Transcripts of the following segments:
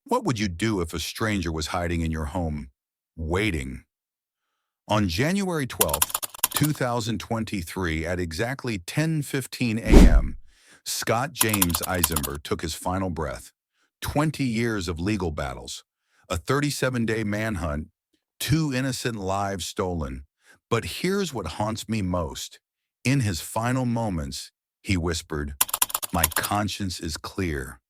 What would you do if a stranger was hiding in your home, waiting? On January 12th, 2023, at exactly 10:15 a.m., Scott James Eizember took his final breath. 20 years of legal battles, a 37-day manhunt, two innocent lives stolen. But here's what haunts me most. In his final moments, he whispered, "My conscience is clear."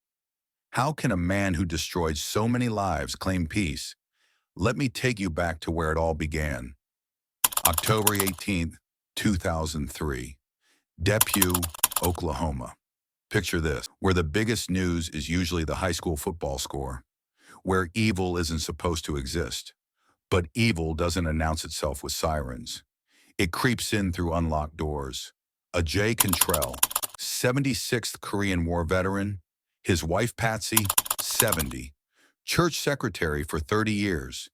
How can a man who destroyed so many lives claim peace? Let me take you back to where it all began. October 18th, 2003. Depew, Oklahoma. Picture this, where the biggest news is usually the high school football score, where evil isn't supposed to exist. But evil doesn't announce itself with sirens. It creeps in through unlocked doors. Patsy Cantrell, 76th Korean War veteran, his wife Patsy, 70, church secretary for 30 years.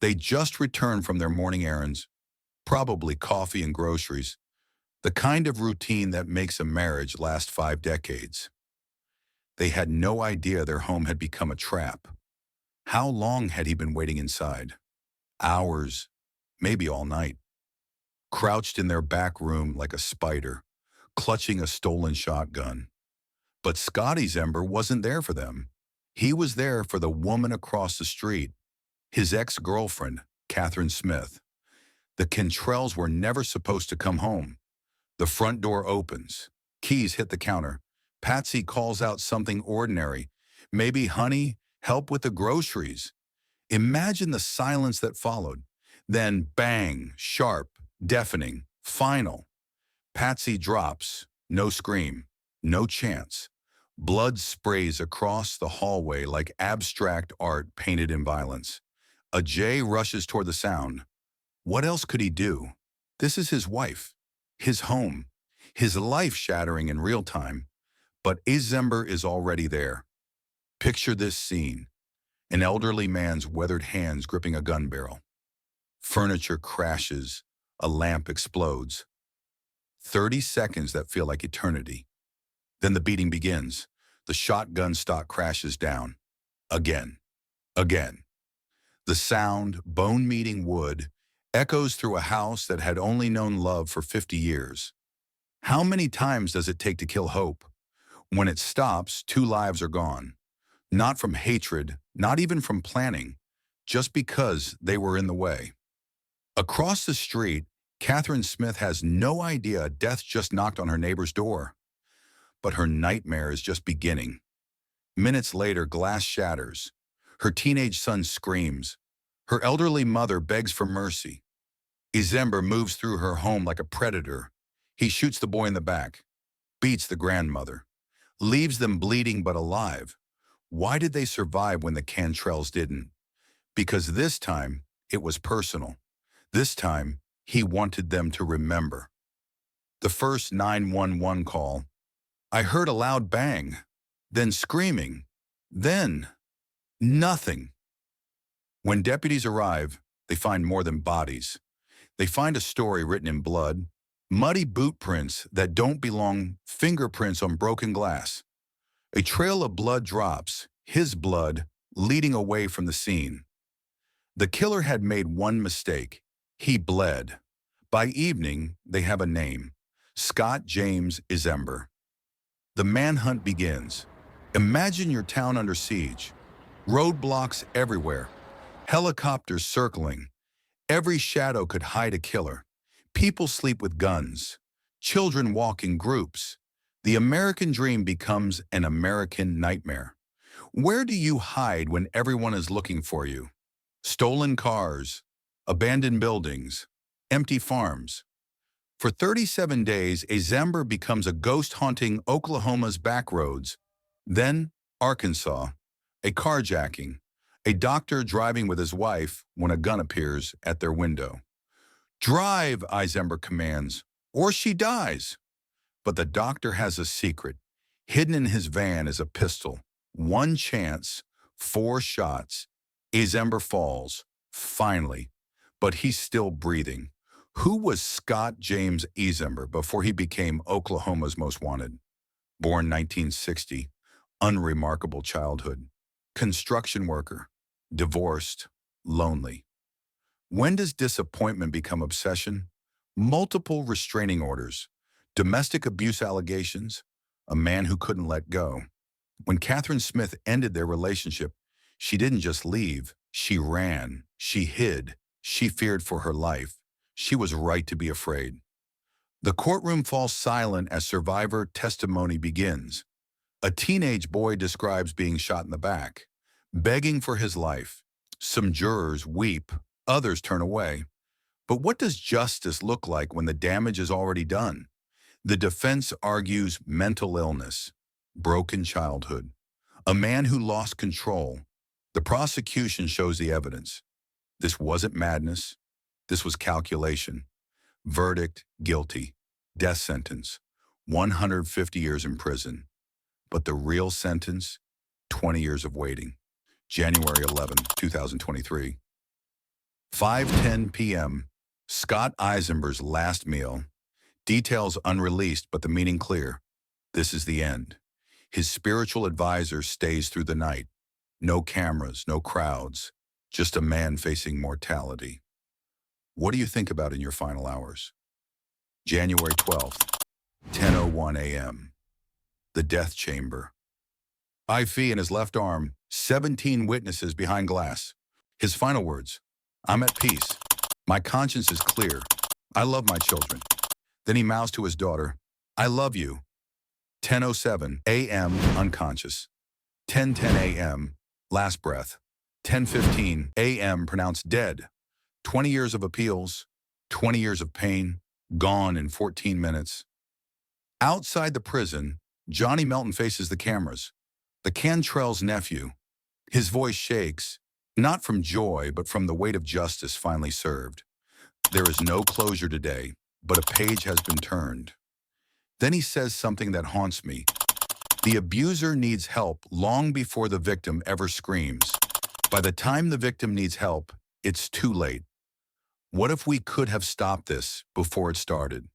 They just returned from their morning errands, probably coffee and groceries, the kind of routine that makes a marriage last 5 decades. They had no idea their home had become a trap. How long had he been waiting inside? Hours, maybe all night. Crouched in their back room like a spider, clutching a stolen shotgun. But ScottEizember wasn't there for them. He was there for the woman across the street, his ex-girlfriend, Catherine Smith. The Cantrells were never supposed to come home. The front door opens. Keys hit the counter. Patsy calls out something ordinary. "Maybe, honey, help with the groceries." Imagine the silence that followed. Then bang, sharp, deafening, final. Patsy drops. No scream. No chance. Blood sprays across the hallway like abstract art painted in violence. Ajay rushes toward the sound. What else could he do? This is his wife, his home, his life shattering in real time. But Eizember is already there. Picture this scene. An elderly man's weathered hands gripping a gun barrel. Furniture crashes. A lamp explodes. 30 seconds that feel like eternity. Then the beating begins. The shotgun stock crashes down. Again. Again. The sound, bone-meeting wood, echoes through a house that had only known love for 50 years. How many times does it take to kill hope? When it stops, two lives are gone. Not from hatred, not even from planning, just because they were in the way. Across the street, Catherine Smith has no idea death just knocked on her neighbor's door. But her nightmare is just beginning. Minutes later, glass shatters. Her teenage son screams. Her elderly mother begs for mercy. Eizember moves through her home like a predator. He shoots the boy in the back, beats the grandmother, leaves them bleeding but alive. Why did they survive when the Cantrells didn't? Because this time, it was personal. This time, he wanted them to remember. The first 911 call, I heard a loud bang, then screaming, then nothing. When deputies arrive, they find more than bodies. They find a story written in blood, muddy boot prints that don't belong, fingerprints on broken glass. A trail of blood drops, his blood, leading away from the scene. The killer had made one mistake. He bled. By evening, they have a name, Scott James Eizember. The manhunt begins. Imagine your town under siege. Roadblocks everywhere. Helicopters circling. Every shadow could hide a killer. People sleep with guns. Children walk in groups. The American dream becomes an American nightmare. Where do you hide when everyone is looking for you? Stolen cars, abandoned buildings, empty farms. For 37 days, Eizember becomes a ghost haunting Oklahoma's back roads. Then, Arkansas, a carjacking, a doctor driving with his wife when a gun appears at their window. Drive, Eizember commands, or she dies. But the doctor has a secret. Hidden in his van is a pistol. One chance, 4 shots. Eizember falls, finally, but he's still breathing. Who was Scott James Eizember before he became Oklahoma's most wanted? Born 1960, unremarkable childhood. construction worker, divorced, lonely. When does disappointment become obsession? Multiple restraining orders, domestic abuse allegations, a man who couldn't let go. When Catherine Smith ended their relationship, she didn't just leave, she ran, she hid, she feared for her life. She was right to be afraid. The courtroom falls silent as survivor testimony begins. A teenage boy describes being shot in the back, begging for his life. Some jurors weep, others turn away. But what does justice look like when the damage is already done? The defense argues mental illness, broken childhood, a man who lost control. The prosecution shows the evidence. This wasn't madness. This was calculation. Verdict, guilty. Death sentence, 150 years in prison. But the real sentence, 20 years of waiting. January 11, 2023. 5:10 p.m. Scott Eizember's last meal. Details unreleased, but the meaning clear. This is the end. His spiritual advisor stays through the night. No cameras, no crowds, just a man facing mortality. What do you think about in your final hours? January 12th, 10:01 a.m. The death chamber. IV in his left arm, 17 witnesses behind glass. His final words, "I'm at peace. My conscience is clear. I love my children." Then he mouths to his daughter, "I love you." 10:07 a.m. unconscious. 10:10 a.m. last breath. 10:15 a.m. pronounced dead. 20 years of appeals, 20 years of pain, gone in 14 minutes. Outside the prison, Johnny Melton faces the cameras. The Cantrell's nephew. His voice shakes, not from joy, but from the weight of justice finally served. There is no closure today, but a page has been turned. Then he says something that haunts me. The abuser needs help long before the victim ever screams. By the time the victim needs help, it's too late. What if we could have stopped this before it started?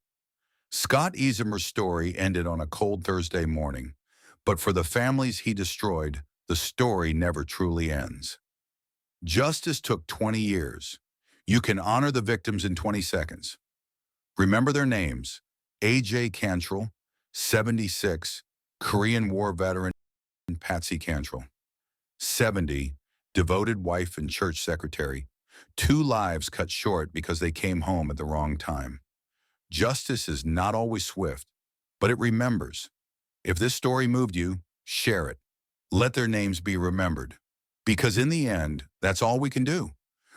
Scott Eizember's story ended on a cold Thursday morning, but for the families he destroyed, the story never truly ends. Justice took 20 years. You can honor the victims in 20 seconds. Remember their names: A.J. Cantrell, 76, Korean War veteran, and Patsy Cantrell, 70, devoted wife and church secretary. 2 lives cut short because they came home at the wrong time. Justice is not always swift, but it remembers. If this story moved you, share it. Let their names be remembered. Because in the end, that's all we can do.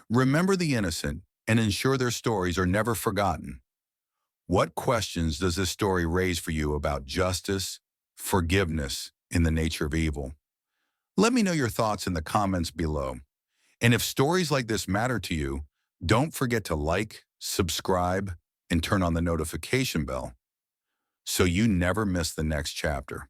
Remember the innocent and ensure their stories are never forgotten. What questions does this story raise for you about justice, forgiveness, in the nature of evil? Let me know your thoughts in the comments below. And if stories like this matter to you, don't forget to like, subscribe, and turn on the notification bell so you never miss the next chapter.